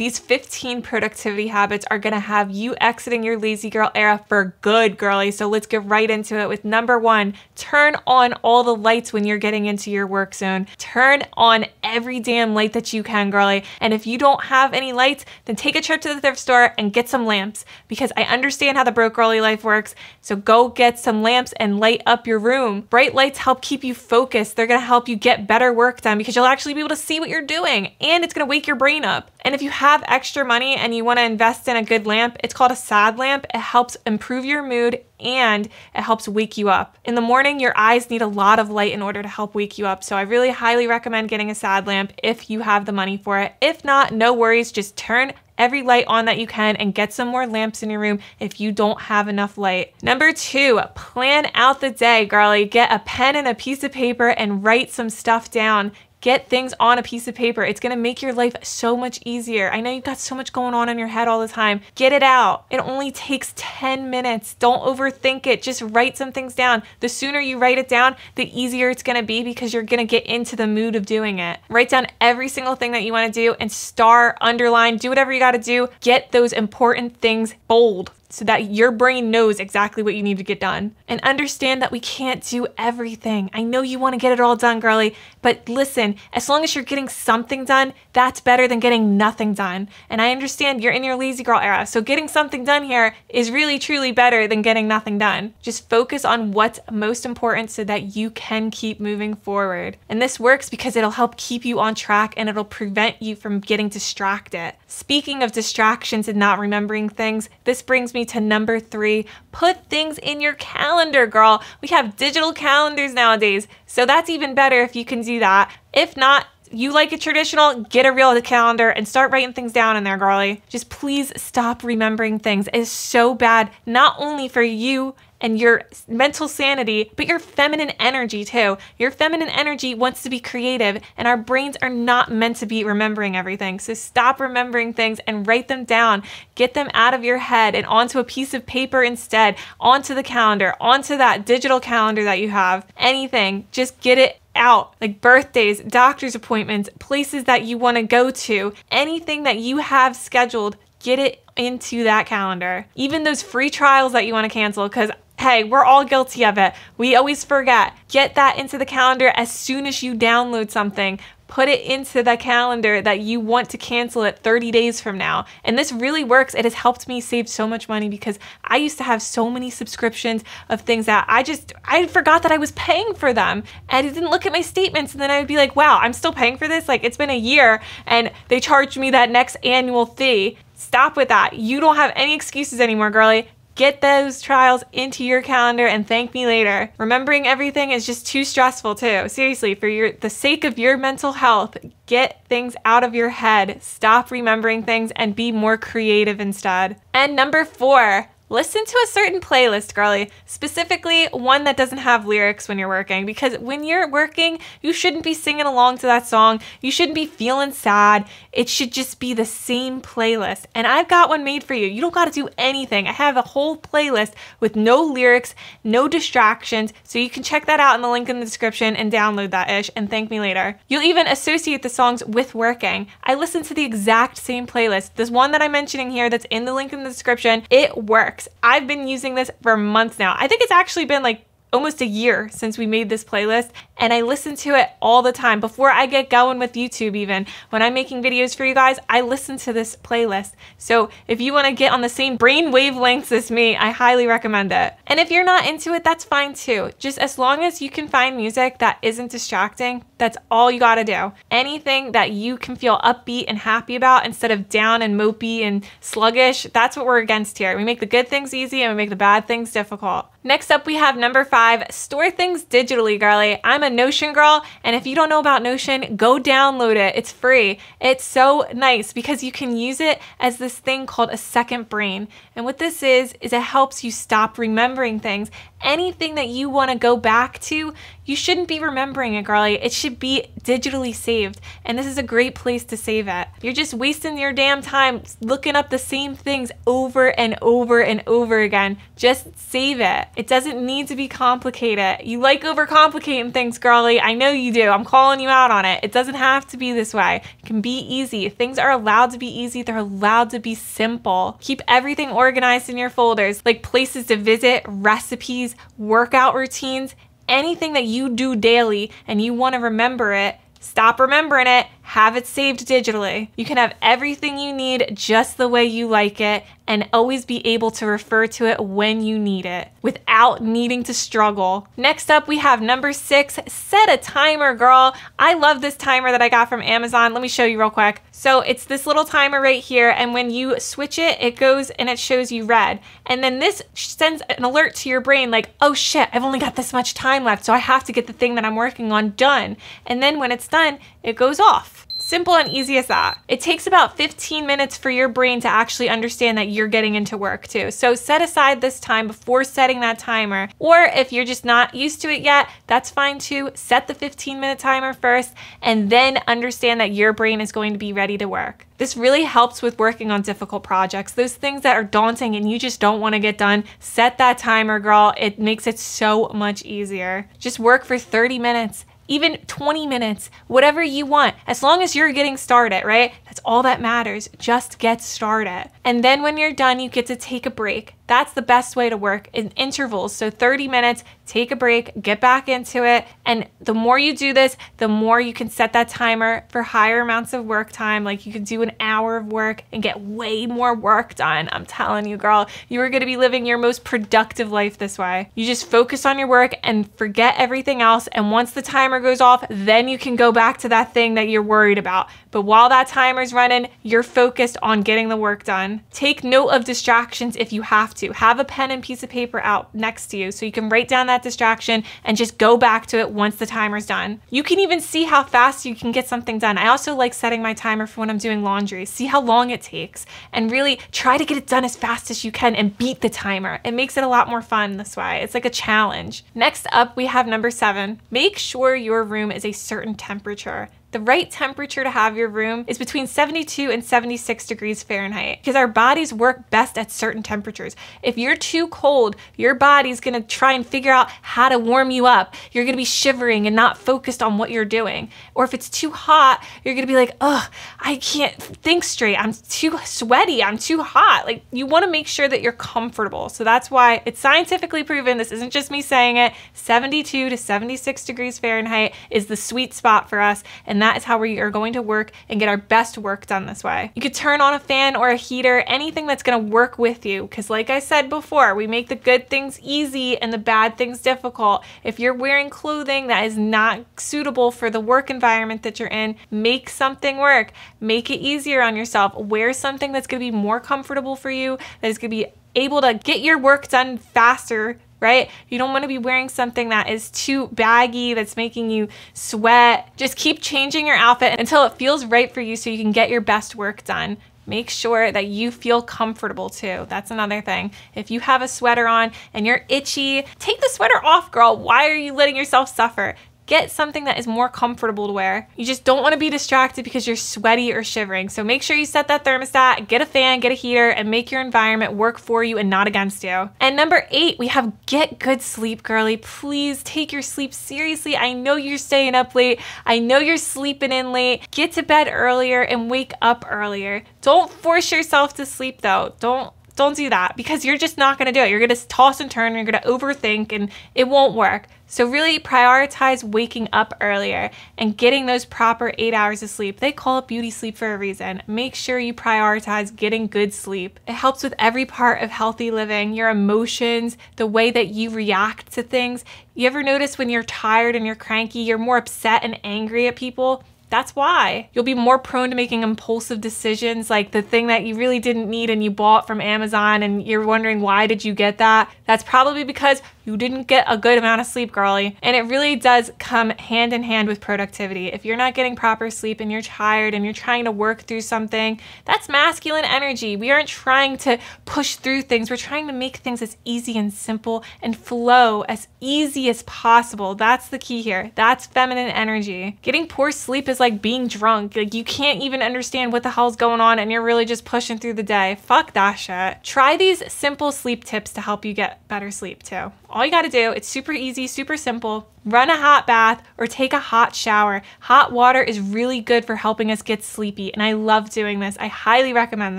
These 15 productivity habits are gonna have you exiting your lazy girl era for good, girly. So let's get right into it with number 1. Turn on all the lights when you're getting into your work zone. Turn on every damn light that you can, girly. And if you don't have any lights, then take a trip to the thrift store and get some lamps, because I understand how the broke girly life works. So go get some lamps and light up your room. Bright lights help keep you focused. They're gonna help you get better work done because you'll actually be able to see what you're doing, and it's gonna wake your brain up. And if you have extra money and you wanna invest in a good lamp, it's called a sad lamp. It helps improve your mood and it helps wake you up. In the morning, your eyes need a lot of light in order to help wake you up. So I really highly recommend getting a sad lamp if you have the money for it. If not, no worries, just turn every light on that you can and get some more lamps in your room if you don't have enough light. Number 2, plan out the day, girly. Get a pen and a piece of paper and write some stuff down. Get things on a piece of paper. It's gonna make your life so much easier. I know you've got so much going on in your head all the time. Get it out. It only takes 10 minutes. Don't overthink it. Just write some things down. The sooner you write it down, the easier it's gonna be because you're gonna get into the mood of doing it. Write down every single thing that you wanna do and star, underline, do whatever you gotta do. Get those important things bold, so that your brain knows exactly what you need to get done. And understand that we can't do everything. I know you want to get it all done, girly, but listen, as long as you're getting something done, that's better than getting nothing done. And I understand you're in your lazy girl era, so getting something done here is really truly better than getting nothing done. Just focus on what's most important so that you can keep moving forward. And this works because it'll help keep you on track and it'll prevent you from getting distracted. Speaking of distractions and not remembering things, this brings me to number 3, put things in your calendar, girl. We have digital calendars nowadays, so that's even better if you can do that. If not, you like it traditional, get a real calendar and start writing things down in there, girly. Just please stop remembering things. It is so bad, not only for you and your mental sanity, but your feminine energy too. Your feminine energy wants to be creative, and our brains are not meant to be remembering everything. So stop remembering things and write them down. Get them out of your head and onto a piece of paper instead, onto the calendar, onto that digital calendar that you have. Anything, just get it out, like birthdays, doctor's appointments, places that you want to go to, anything that you have scheduled, get it into that calendar. Even those free trials that you want to cancel, because hey, we're all guilty of it. We always forget. Get that into the calendar as soon as you download something. Put it into the calendar that you want to cancel it 30 days from now. And this really works. It has helped me save so much money because I used to have so many subscriptions of things that I forgot that I was paying for them. And I didn't look at my statements, and then I would be like, wow, I'm still paying for this? Like, it's been a year and they charged me that next annual fee. Stop with that. You don't have any excuses anymore, girly. Get those trials into your calendar and thank me later. Remembering everything is just too stressful too. Seriously, for the sake of your mental health, get things out of your head. Stop remembering things and be more creative instead. And number 4, listen to a certain playlist, girly, specifically one that doesn't have lyrics when you're working, because when you're working, you shouldn't be singing along to that song. You shouldn't be feeling sad. It should just be the same playlist. And I've got one made for you. You don't got to do anything. I have a whole playlist with no lyrics, no distractions, so you can check that out in the link in the description and download that ish and thank me later. You'll even associate the songs with working. I listen to the exact same playlist. This one that I'm mentioning here that's in the link in the description, it works. I've been using this for months now. I think it's actually been like almost a year since we made this playlist, and I listen to it all the time. Before I get going with YouTube even, when I'm making videos for you guys, I listen to this playlist. So if you want to get on the same brain wavelengths as me, I highly recommend it. And if you're not into it, that's fine too. Just as long as you can find music that isn't distracting, that's all you gotta do. Anything that you can feel upbeat and happy about instead of down and mopey and sluggish, that's what we're against here. We make the good things easy and we make the bad things difficult. Next up, we have number 5, store things digitally, girly. I'm a Notion girl, and if you don't know about Notion, go download it. It's free. It's so nice because you can use it as this thing called a second brain. And what this is it helps you stop remembering things. Anything that you want to go back to, you shouldn't be remembering it, girlie. It should be digitally saved. And this is a great place to save it. You're just wasting your damn time looking up the same things over and over and over again. Just save it. It doesn't need to be complicated. You like overcomplicating things, girlie. I know you do. I'm calling you out on it. It doesn't have to be this way. It can be easy. Things are allowed to be easy. They're allowed to be simple. Keep everything organized in your folders, like places to visit, recipes, workout routines, anything that you do daily and you want to remember it. Stop remembering it, have it saved digitally. You can have everything you need just the way you like it and always be able to refer to it when you need it without needing to struggle. Next up, we have number 6, set a timer, girl. I love this timer that I got from Amazon. Let me show you real quick. So it's this little timer right here, and when you switch it, it goes and it shows you red. And then this sends an alert to your brain like, oh shit, I've only got this much time left, so I have to get the thing that I'm working on done. And then when it's done, it goes off. Simple and easy as that. It takes about 15 minutes for your brain to actually understand that you're getting into work too. So set aside this time before setting that timer. Or if you're just not used to it yet, that's fine too. Set the 15-minute timer first and then understand that your brain is going to be ready to work. This really helps with working on difficult projects. Those things that are daunting and you just don't want to get done, set that timer, girl. It makes it so much easier. Just work for 30 minutes. Even 20 minutes, whatever you want, as long as you're getting started, right? That's all that matters. Just get started. And then when you're done, you get to take a break. That's the best way to work in intervals. So 30 minutes, take a break, get back into it. And the more you do this, the more you can set that timer for higher amounts of work time. Like you can do an hour of work and get way more work done. I'm telling you, girl, you are going to be living your most productive life this way. You just focus on your work and forget everything else. And once the timer goes off, then you can go back to that thing that you're worried about. But while that timer's running, you're focused on getting the work done. Take note of distractions if you have to. Have a pen and piece of paper out next to you so you can write down that distraction and just go back to it once the timer's done. You can even see how fast you can get something done. I also like setting my timer for when I'm doing laundry. See how long it takes and really try to get it done as fast as you can and beat the timer. It makes it a lot more fun this way. It's like a challenge. Next up, we have number 7. Make sure your room is a certain temperature. The right temperature to have your room is between 72 and 76 degrees Fahrenheit because our bodies work best at certain temperatures. If you're too cold, your body's gonna try and figure out how to warm you up. You're gonna be shivering and not focused on what you're doing. Or if it's too hot, you're gonna be like, ugh, I can't think straight. I'm too sweaty, I'm too hot. Like you wanna make sure that you're comfortable. So that's why it's scientifically proven, this isn't just me saying it, 72 to 76 degrees Fahrenheit is the sweet spot for us. And that is how we are going to work and get our best work done this way. You could turn on a fan or a heater, anything that's gonna work with you. Because like I said before, we make the good things easy and the bad things difficult. If you're wearing clothing that is not suitable for the work environment that you're in, make something work. Make it easier on yourself. Wear something that's gonna be more comfortable for you, that is gonna be able to get your work done faster, right? You don't want to be wearing something that is too baggy, that's making you sweat. Just keep changing your outfit until it feels right for you so you can get your best work done. Make sure that you feel comfortable too. That's another thing. If you have a sweater on and you're itchy, take the sweater off, girl. Why are you letting yourself suffer? Get something that is more comfortable to wear. You just don't want to be distracted because you're sweaty or shivering. So make sure you set that thermostat, get a fan, get a heater, and make your environment work for you and not against you. And number 8, we have get good sleep, girly. Please take your sleep seriously. I know you're staying up late. I know you're sleeping in late. Get to bed earlier and wake up earlier. Don't force yourself to sleep though. Don't do that because you're just not gonna do it. You're gonna toss and turn, you're gonna overthink and it won't work. So really prioritize waking up earlier and getting those proper 8 hours of sleep. They call it beauty sleep for a reason. Make sure you prioritize getting good sleep. It helps with every part of healthy living, your emotions, the way that you react to things. You ever notice when you're tired and you're cranky, you're more upset and angry at people? That's why. You'll be more prone to making impulsive decisions, like the thing that you really didn't need and you bought from Amazon and you're wondering why did you get that? That's probably because you didn't get a good amount of sleep, girly. And it really does come hand in hand with productivity. If you're not getting proper sleep and you're tired and you're trying to work through something, that's masculine energy. We aren't trying to push through things. We're trying to make things as easy and simple and flow as easy as possible. That's the key here. That's feminine energy. Getting poor sleep is like being drunk. Like you can't even understand what the hell's going on and you're really just pushing through the day. Fuck that shit. Try these simple sleep tips to help you get better sleep too. All you gotta do, it's super easy, super simple. Run a hot bath or take a hot shower. Hot water is really good for helping us get sleepy, and I love doing this. I highly recommend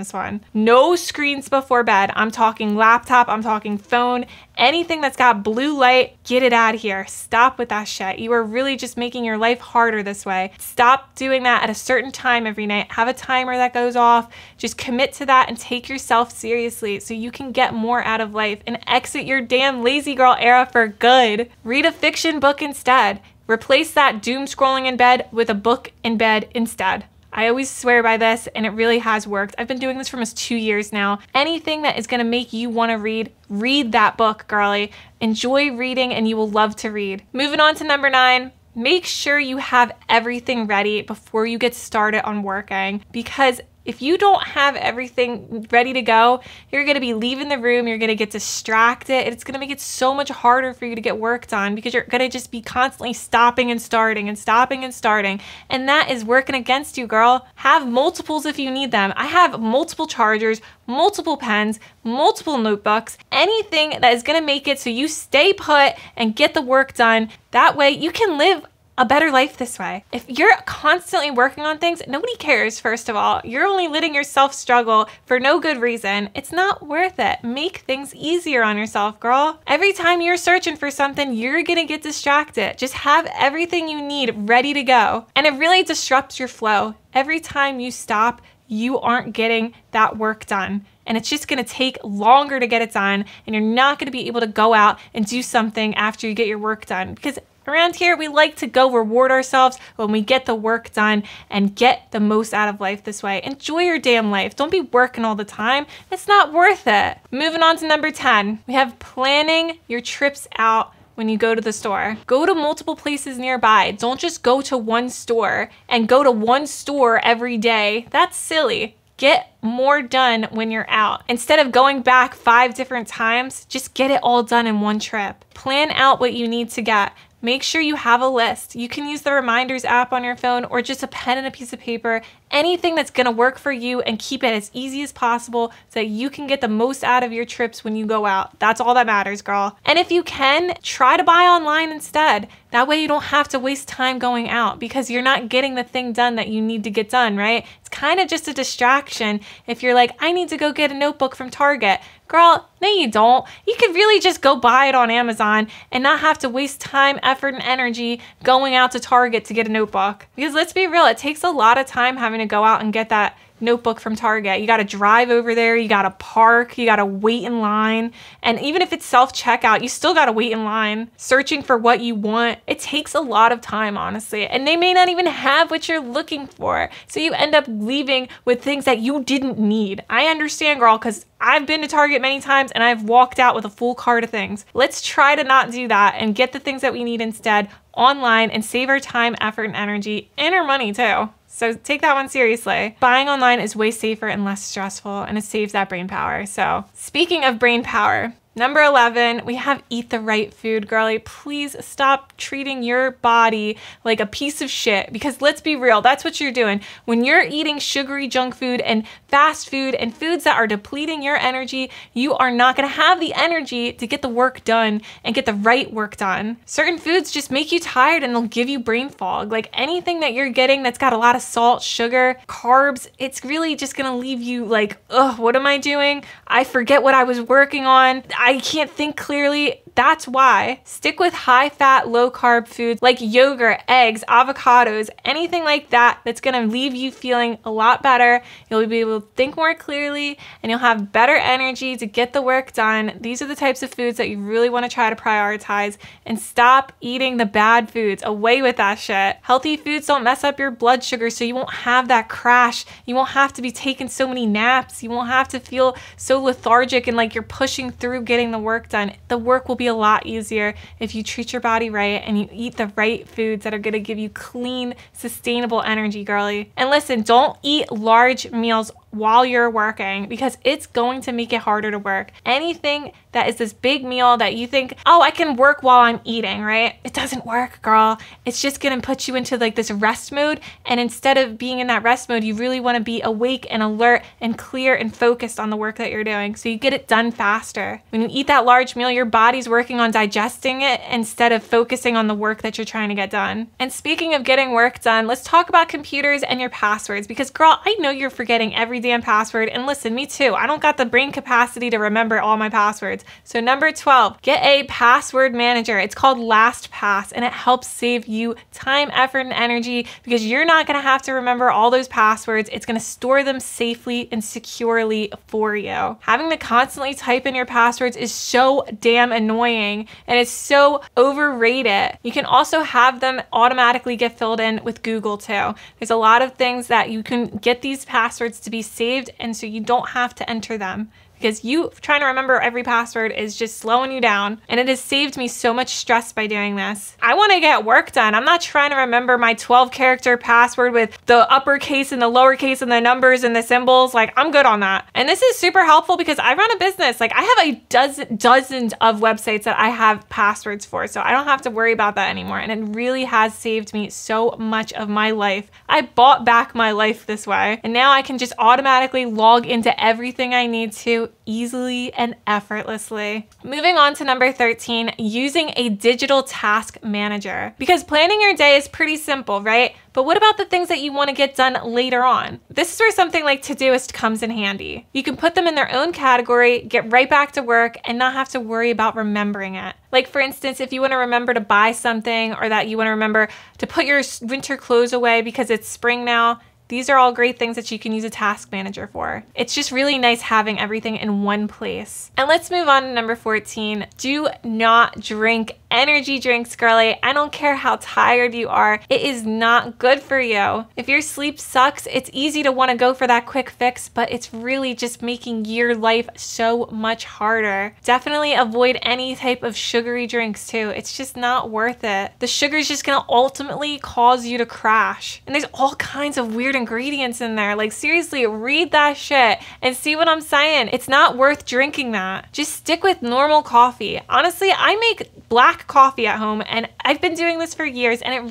this one. No screens before bed. I'm talking laptop, I'm talking phone, anything that's got blue light, get it out of here. Stop with that shit. You are really just making your life harder this way. Stop doing that at a certain time every night. Have a timer that goes off. Just commit to that and take yourself seriously so you can get more out of life and exit your damn lazy girl era for good. Read a fiction book instead. Replace that doom scrolling in bed with a book in bed instead. I always swear by this and it really has worked. I've been doing this for almost 2 years now. Anything that is gonna make you wanna read that book, girly. Enjoy reading and you will love to read. Moving on to number 9. Make sure you have everything ready before you get started on working, because if you don't have everything ready to go, you're gonna be leaving the room, you're gonna get distracted, it's gonna make it so much harder for you to get work done because you're gonna just be constantly stopping and starting and stopping and starting. And that is working against you, girl. Have multiples if you need them. I have multiple chargers, multiple pens, multiple notebooks, anything that is gonna make it so you stay put and get the work done. That way you can live a better life this way. If you're constantly working on things, nobody cares, first of all. You're only letting yourself struggle for no good reason. It's not worth it. Make things easier on yourself, girl. Every time you're searching for something, you're gonna get distracted. Just have everything you need ready to go. And it really disrupts your flow. Every time you stop, you aren't getting that work done. And it's just gonna take longer to get it done, and you're not gonna be able to go out and do something after you get your work done. Because around here, we like to go reward ourselves when we get the work done and get the most out of life this way. Enjoy your damn life. Don't be working all the time. It's not worth it. Moving on to number 10. We have planning your trips out when you go to the store. Go to multiple places nearby. Don't just go to one store and go to one store every day. That's silly. Get more done when you're out. Instead of going back 5 different times, just get it all done in one trip. Plan out what you need to get. Make sure you have a list. You can use the reminders app on your phone or just a pen and a piece of paper. Anything that's gonna work for you, and keep it as easy as possible so that you can get the most out of your trips when you go out. That's all that matters, girl. And if you can, try to buy online instead. That way you don't have to waste time going out because you're not getting the thing done that you need to get done, right? It's kind of just a distraction if you're like, I need to go get a notebook from Target. Girl, no you don't. You could really just go buy it on Amazon and not have to waste time, effort, and energy going out to Target to get a notebook. Because let's be real, it takes a lot of time having to go out and get that notebook from Target. You gotta drive over there, you gotta park, you gotta wait in line. And even if it's self-checkout, you still gotta wait in line, searching for what you want. It takes a lot of time, honestly. And they may not even have what you're looking for. So you end up leaving with things that you didn't need. I understand, girl, because I've been to Target many times and I've walked out with a full cart of things. Let's try to not do that and get the things that we need instead online and save our time, effort, and energy, and our money too. So take that one seriously. Buying online is way safer and less stressful, and it saves that brain power. So speaking of brain power, number 11, we have eat the right food, girly. Please stop treating your body like a piece of shit, because let's be real, that's what you're doing. When you're eating sugary junk food and fast food and foods that are depleting your energy, you are not gonna have the energy to get the work done and get the right work done. Certain foods just make you tired and they'll give you brain fog. Like anything that you're getting that's got a lot of salt, sugar, carbs, it's really just gonna leave you like, ugh, what am I doing? I forget what I was working on. I can't think clearly. that's why. Stick with high fat, low carb foods like yogurt, eggs, avocados, anything like that that's gonna leave you feeling a lot better. You'll be able to think more clearly and you'll have better energy to get the work done. These are the types of foods that you really wanna try to prioritize, and stop eating the bad foods. Away with that shit. Healthy foods don't mess up your blood sugar, so you won't have that crash. You won't have to be taking so many naps. You won't have to feel so lethargic and like you're pushing through getting the work done. The work will be a lot easier if you treat your body right and you eat the right foods that are gonna give you clean, sustainable energy, girly. And listen, don't eat large meals while you're working, because it's going to make it harder to work. Anything that is this big meal that you think, oh, I can work while I'm eating, right? It doesn't work, girl. It's just gonna put you into like this rest mode, and instead of being in that rest mode, you really wanna be awake and alert and clear and focused on the work that you're doing, so you get it done faster. When you eat that large meal, your body's working on digesting it instead of focusing on the work that you're trying to get done. And speaking of getting work done, let's talk about computers and your passwords, because girl, I know you're forgetting every damn password, and listen, me too. I don't got the brain capacity to remember all my passwords. So number 12, get a password manager. It's called LastPass, and it helps save you time, effort, and energy, because you're not gonna have to remember all those passwords. It's gonna store them safely and securely for you. Having to constantly type in your passwords is so damn annoying, and it's so overrated. You can also have them automatically get filled in with Google too. There's a lot of things that you can get these passwords to be saved, and so you don't have to enter them, because you trying to remember every password is just slowing you down, and it has saved me so much stress by doing this. I want to get work done. I'm not trying to remember my 12-character password with the uppercase and the lowercase and the numbers and the symbols. Like, I'm good on that. And this is super helpful because I run a business. Like, I have dozens of websites that I have passwords for, so I don't have to worry about that anymore, and it really has saved me so much of my life. I bought back my life this way, and now I can just automatically log into everything I need to easily and effortlessly. Moving on to number 13, using a digital task manager. Because planning your day is pretty simple, right? But what about the things that you want to get done later on? This is where something like Todoist comes in handy. You can put them in their own category, get right back to work, and not have to worry about remembering it. Like, for instance, if you want to remember to buy something, or that you want to remember to put your winter clothes away because it's spring now, these are all great things that you can use a task manager for. It's just really nice having everything in one place. And let's move on to number 14. Do not drink energy drinks, girly. I don't care how tired you are. It is not good for you. If your sleep sucks, it's easy to want to go for that quick fix, but it's really just making your life so much harder. Definitely avoid any type of sugary drinks too. It's just not worth it. The sugar is just gonna ultimately cause you to crash. And there's all kinds of weird ingredients in there. Like, seriously, read that shit and see what I'm saying. It's not worth drinking that. Just stick with normal coffee. Honestly, I make black coffee at home, and I've been doing this for years, and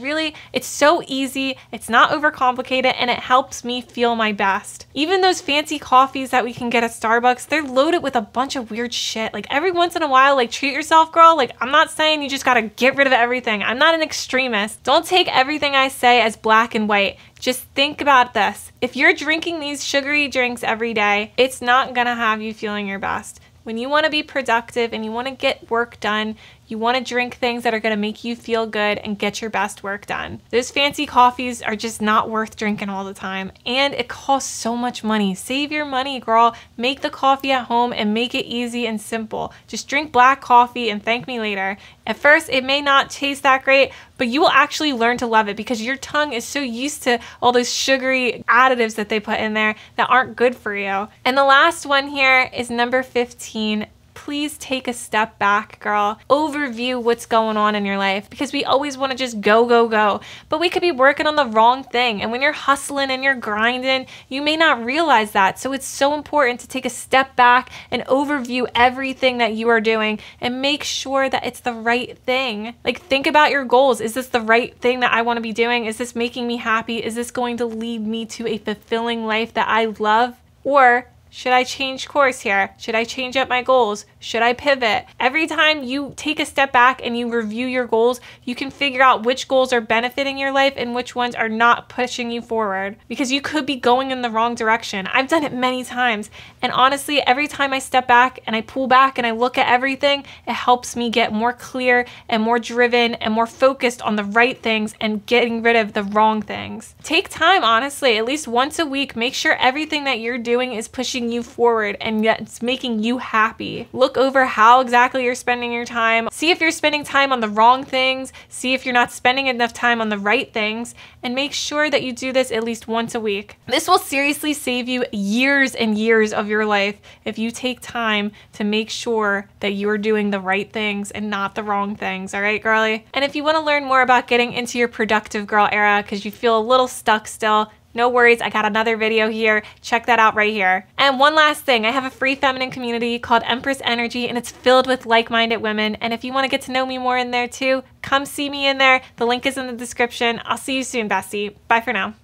it's so easy, it's not overcomplicated, and it helps me feel my best. Even those fancy coffees that we can get at Starbucks, they're loaded with a bunch of weird shit. Like, every once in a while, like, treat yourself, girl. Like, I'm not saying you just gotta get rid of everything. I'm not an extremist. Don't take everything I say as black and white. Just think about this. If you're drinking these sugary drinks every day, it's not gonna have you feeling your best. When you want to be productive and you want to get work done, you want to drink things that are going to make you feel good and get your best work done. Those fancy coffees are just not worth drinking all the time, and it costs so much money. Save your money, girl. Make the coffee at home and make it easy and simple. Just drink black coffee and thank me later. At first, it may not taste that great, but you will actually learn to love it because your tongue is so used to all those sugary additives that they put in there that aren't good for you. And the last one here is number 15. Please take a step back, girl. Overview what's going on in your life, because we always want to just go, go, go. But we could be working on the wrong thing. And when you're hustling and you're grinding, you may not realize that. So it's so important to take a step back and overview everything that you are doing and make sure that it's the right thing. Like, think about your goals. Is this the right thing that I want to be doing? Is this making me happy? Is this going to lead me to a fulfilling life that I love? Or Should I change course here? Should I change up my goals? Should I pivot? Every time you take a step back and you review your goals, you can figure out which goals are benefiting your life and which ones are not pushing you forward, because you could be going in the wrong direction. I've done it many times, and honestly, every time I step back and I pull back and I look at everything, it helps me get more clear and more driven and more focused on the right things and getting rid of the wrong things. Take time, honestly, at least once a week. Make sure everything that you're doing is pushing you forward and yet it's making you happy. Look over how exactly you're spending your time. See if you're spending time on the wrong things. See if you're not spending enough time on the right things, and make sure that you do this at least once a week. This will seriously save you years and years of your life if you take time to make sure that you're doing the right things and not the wrong things. All right, girly? And if you want to learn more about getting into your productive girl era because you feel a little stuck still, no worries, I got another video here. Check that out right here. And one last thing, I have a free feminine community called Empress Energy, and it's filled with like-minded women. And if you want to get to know me more in there too, come see me in there. The link is in the description. I'll see you soon, bestie. Bye for now.